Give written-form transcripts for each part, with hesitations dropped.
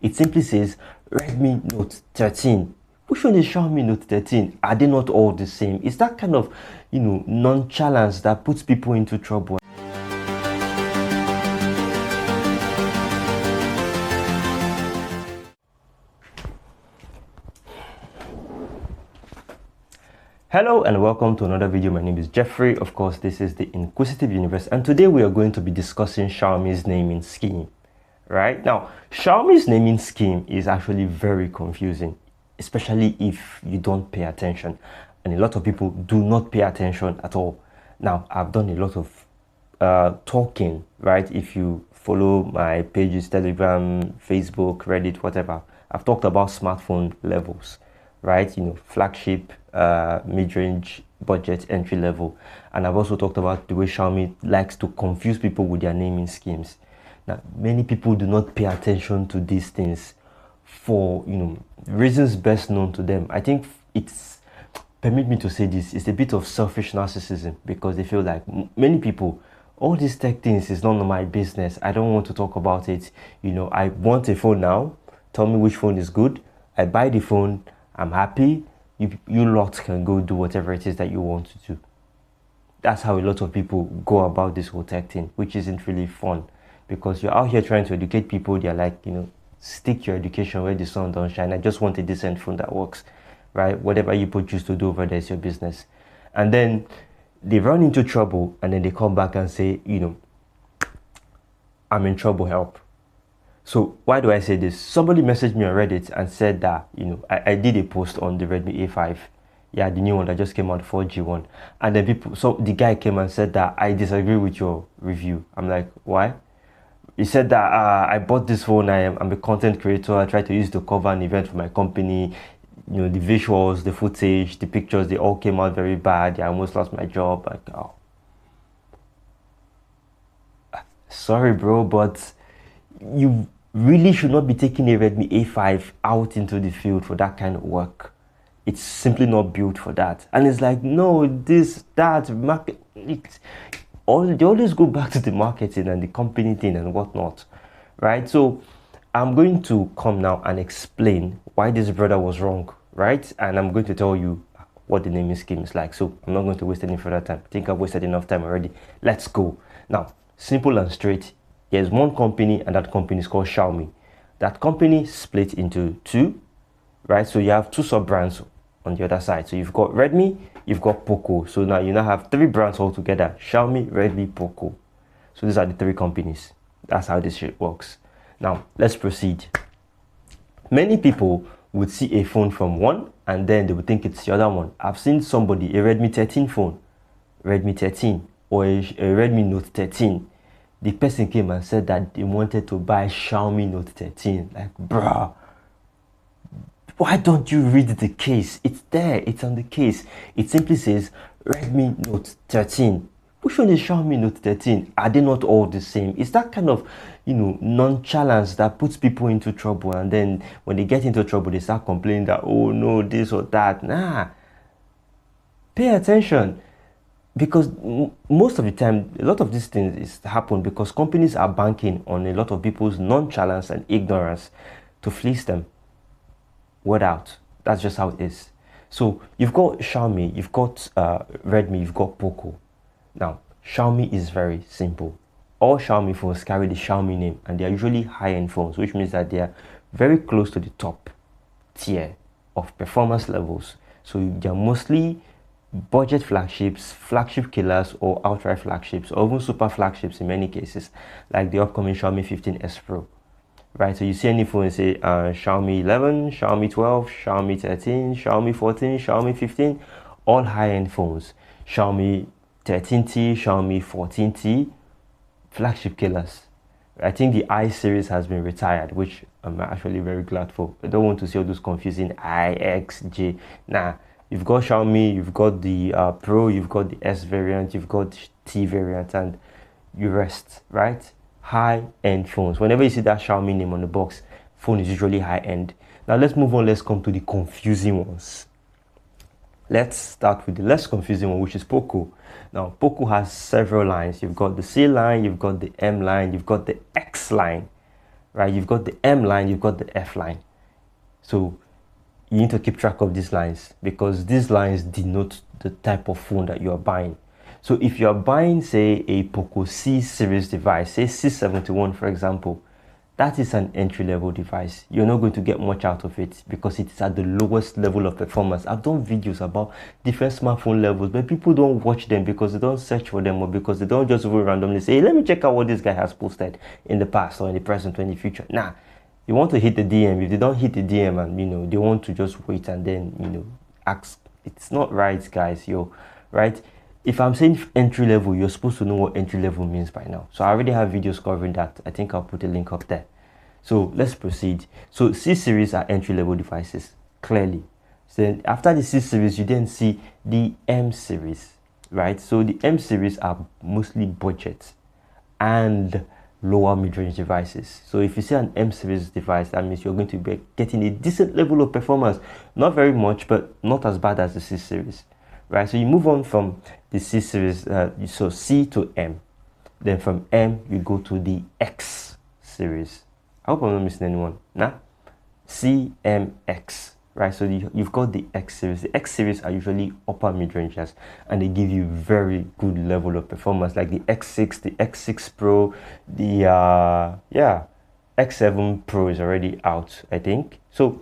It simply says Redmi Note 13. Which one is Xiaomi Note 13? Are they not all the same? It's that kind of, nonchalance that puts people into trouble. Hello and welcome to another video. My name is Jeffrey. Of course, this is the Inquisitive Universe, and today we are going to be discussing Xiaomi's naming scheme. Right now, Xiaomi's naming scheme is actually very confusing, especially if you don't pay attention, and a lot of people do not pay attention at all. Now, I've done a lot of talking, right? If you follow my pages, Telegram, Facebook, Reddit, whatever, I've talked about smartphone levels, right? Flagship, mid-range, budget, entry level. And I've also talked about the way Xiaomi likes to confuse people with their naming schemes. Now, many people do not pay attention to these things for, reasons best known to them. I think it's, permit me to say this, it's a bit of selfish narcissism, because they feel like many people, all these tech things is none of my business. I don't want to talk about it. I want a phone now. Tell me which phone is good. I buy the phone. I'm happy. You lot can go do whatever it is that you want to do. That's how a lot of people go about this whole tech thing, which isn't really fun, because you're out here trying to educate people. They're like, stick your education where the sun don't shine. I just want a decent phone that works, right? Whatever you choose to do over there is your business. And then they run into trouble, and then they come back and say, I'm in trouble, help. So why do I say this? Somebody messaged me on Reddit and said that, I did a post on the Redmi A5. Yeah, the new one that just came out, 4G one. And then the guy came and said that I disagree with your review. I'm like, why? He said that I bought this phone, I'm a content creator, I try to use to cover an event for my company. The visuals, the footage, the pictures, they all came out very bad. I almost lost my job. Like, oh. Sorry, bro, but you really should not be taking a Redmi A5 out into the field for that kind of work. It's simply not built for that. And it's like, no, that, market. They always go back to the marketing and the company thing and whatnot, right? So I'm going to come now and explain why this brother was wrong, right? And I'm going to tell you what the naming scheme is like. So I'm not going to waste any further time. I think I've wasted enough time already. Let's go. Now, simple and straight. There's one company, and that company is called Xiaomi. That company split into two, right? So you have two sub-brands on the other side. So you've got Redmi, you've got Poco. So now you have three brands all together: Xiaomi, Redmi, Poco. So these are the three companies. That's how this shit works. Now, let's proceed. Many people would see a phone from one, and then they would think it's the other one. I've seen somebody, a Redmi 13 phone, Redmi 13, or a Redmi Note 13. The person came and said that they wanted to buy Xiaomi Note 13. Like, bruh, why don't you read the case? It's there, it's on the case. It simply says Redmi Note 13. Which one is Xiaomi Note 13? Are they not all the same? It's that kind of, nonchalance that puts people into trouble. And then when they get into trouble, they start complaining that, oh no, this or that. Nah, pay attention. Because most of the time, a lot of these things happen because companies are banking on a lot of people's nonchalance and ignorance to fleece them. Word out. That's just how it is. So you've got Xiaomi, you've got Redmi, you've got Poco. Now, Xiaomi is very simple. All Xiaomi phones carry the Xiaomi name, and they are usually high-end phones, which means that they are very close to the top tier of performance levels. So they're mostly budget flagships, flagship killers, or outright flagships, or even super flagships in many cases, like the upcoming Xiaomi 15S Pro, right? So you see any phone, say Xiaomi 11, Xiaomi 12, Xiaomi 13, Xiaomi 14, Xiaomi 15, all high-end phones. Xiaomi 13T, Xiaomi 14T, flagship killers. I think the I series has been retired, which I'm actually very glad for. I don't want to see all those confusing I, X, J. Nah. You've got Xiaomi, you've got the Pro, you've got the S variant, you've got T variant, and you rest, right? High-end phones. Whenever you see that Xiaomi name on the box, phone is usually high-end. Now let's move on. Let's come to the confusing ones. Let's start with the less confusing one, which is Poco. Now, Poco has several lines. You've got the C line, you've got the M line, you've got the X line, right? You've got the M line, you've got the F line. So you need to keep track of these lines because these lines denote the type of phone that you are buying. So if you are buying, say, a Poco C series device, say C71 for example, that is an entry-level device. You're not going to get much out of it because it's at the lowest level of performance. I've done videos about different smartphone levels, but people don't watch them because they don't search for them or because they don't just randomly say, hey, let me check out what this guy has posted in the past or in the present or in the future. Nah, you want to hit the DM. If they don't hit the DM and, they want to just wait and then, ask, it's not right, guys, right? If I'm saying entry level, you're supposed to know what entry level means by now. So I already have videos covering that. I think I'll put a link up there. So let's proceed. So C series are entry level devices, clearly. So then after the C series, you then see the M series, right? So the M series are mostly budget and lower mid-range devices. So if you see an M series device, that means you're going to be getting a decent level of performance. Not very much, but not as bad as the C series. Right, so you move on from the C series, so C to M. Then from M, you go to the X series. I hope I'm not missing anyone. Nah? C, M, X. Right, so you've got the X series. The X series are usually upper mid-rangers and they give you very good level of performance, like the X6, the X6 Pro, the, X7 Pro is already out, I think. So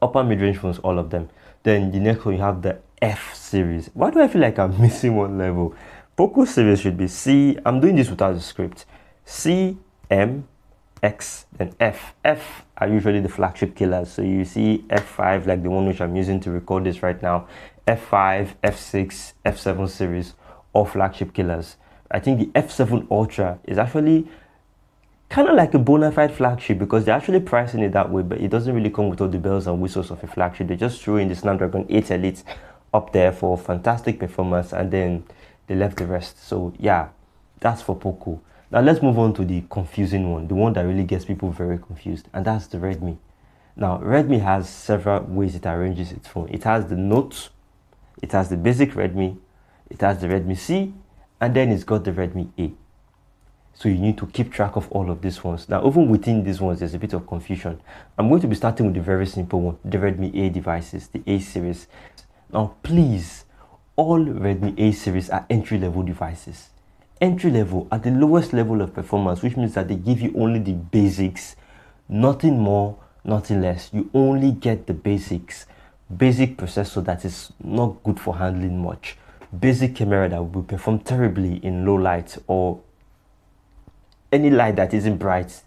upper mid-range phones, all of them. Then the next one, you have the F series. Why do I feel like I'm missing one level? Poco series should be C. I'm doing this without the script. C, M, X, then F. F are usually the flagship killers. So you see F5, like the one which I'm using to record this right now. F5, F6, F7 series, all flagship killers. I think the F7 Ultra is actually kind of like a bona fide flagship because they're actually pricing it that way, but it doesn't really come with all the bells and whistles of a flagship. They just threw in the Snapdragon 8 Elite up there for fantastic performance and then they left the rest. So yeah, that's for Poco. Now let's move on to the confusing one, the one that really gets people very confused, and that's the Redmi. Now Redmi has several ways it arranges its phone. It has the Note, it has the basic Redmi, it has the Redmi C, and then it's got the Redmi A. So you need to keep track of all of these ones. Now, even within these ones, there's a bit of confusion. I'm going to be starting with the very simple one, the Redmi A devices, the A series. Now, please, all Redmi A series are entry-level devices. Entry-level at the lowest level of performance, which means that they give you only the basics, nothing more, nothing less. You only get the basics. Basic processor that is not good for handling much. Basic camera that will perform terribly in low light or any light that isn't bright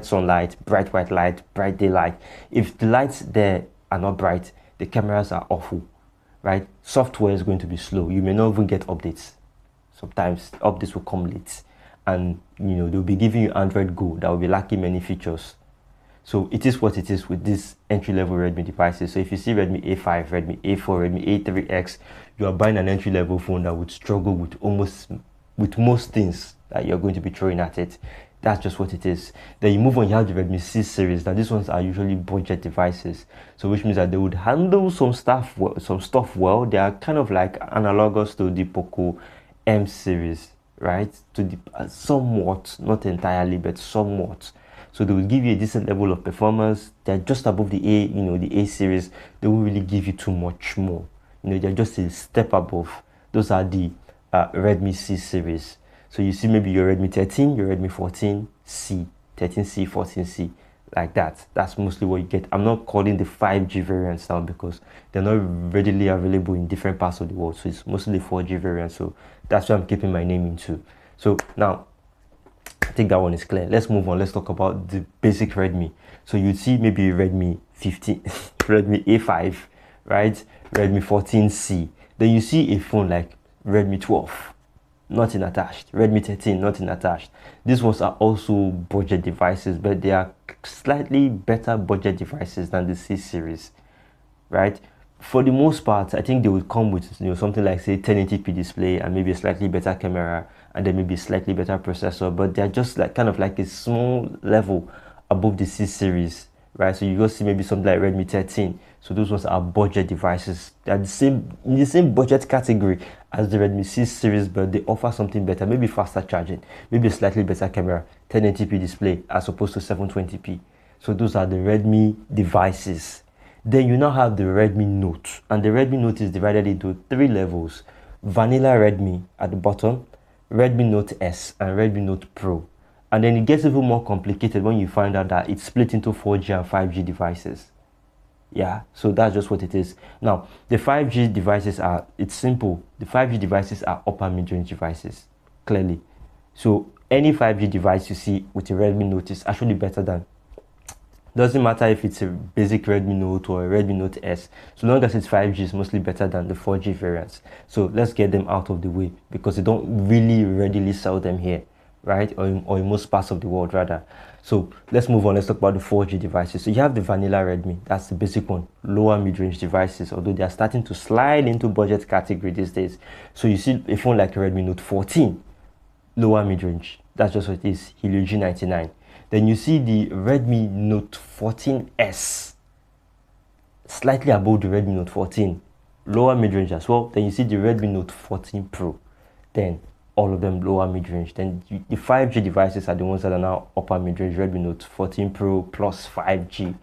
sunlight, bright white light, bright daylight. If the lights there are not bright, the cameras are awful, right? Software is going to be slow. You may not even get updates. Sometimes updates will come late and they'll be giving you Android Go that will be lacking many features. So it is what it is with these entry-level Redmi devices. So if you see Redmi A5, Redmi A4, Redmi A3X, you are buying an entry-level phone that would struggle with most things that you're going to be throwing at it. That's just what it is. Then you move on, you have the Redmi C series. Now these ones are usually budget devices, so which means that they would handle some stuff well. They are kind of like analogous to the Poco M series, right? To the somewhat, not entirely, but somewhat. So they will give you a decent level of performance. They're just above the A, the A series. They won't really give you too much more. They're just a step above. Those are the Redmi C series. So you see maybe your Redmi 13, your Redmi 14C, 13C, 14C, like that. That's mostly what you get. I'm not calling the 5G variants now because they're not readily available in different parts of the world. So it's mostly the 4G variants. So that's why I'm keeping my name into. So now, I think that one is clear. Let's move on. Let's talk about the basic Redmi. So you'd see maybe Redmi 15, Redmi A5, right? Redmi 14C. Then you see a phone like Redmi 12. Nothing attached. Redmi 13, nothing attached. These ones are also budget devices, but they are slightly better budget devices than the C series, right? For the most part, I think they will come with something like say 1080p display and maybe a slightly better camera and then maybe a slightly better processor, but they're just like kind of like a small level above the C series, right? So you go see maybe something like Redmi 13. So those ones are budget devices. They're in the same budget category as the Redmi 6 series, but they offer something better, maybe faster charging, maybe a slightly better camera, 1080p display as opposed to 720p. So those are the Redmi devices. Then you now have the Redmi Note, and the Redmi Note is divided into 3 levels: vanilla Redmi at the bottom, Redmi Note S, and Redmi Note Pro. And then it gets even more complicated when you find out that it's split into 4G and 5G devices. Yeah, so that's just what it is. Now, the 5G devices are, it's simple. The 5G devices are upper mid-range devices, clearly. So any 5G device you see with a Redmi Note is actually better than, doesn't matter if it's a basic Redmi Note or a Redmi Note S, so long as it's 5G, it's mostly better than the 4G variants. So let's get them out of the way because they don't really readily sell them here, right? Or in most parts of the world rather. So let's move on. Let's talk about the 4G devices. So you have the vanilla Redmi, that's the basic one, lower mid-range devices, although they are starting to slide into budget category these days. So you see a phone like a Redmi Note 14, lower mid-range, that's just what it is, Helio G99. Then you see the Redmi Note 14S, slightly above the Redmi Note 14, lower mid-range as well. Then you see the Redmi Note 14 Pro, then all of them lower mid-range. Then the 5G devices are the ones that are now upper mid-range, Redmi Note 14 Pro plus 5G,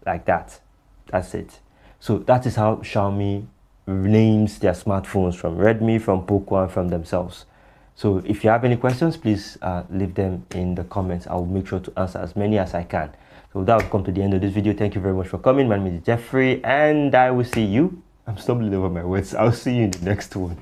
like that. That's it. So that is how Xiaomi names their smartphones, from Redmi, from Poco, and from themselves. So if you have any questions, please leave them in the comments. I will make sure to answer as many as I can. So that will come to the end of this video. Thank you very much for coming. My name is Jeffrey, and I will see you. I'm stumbling over my words. I'll see you in the next one.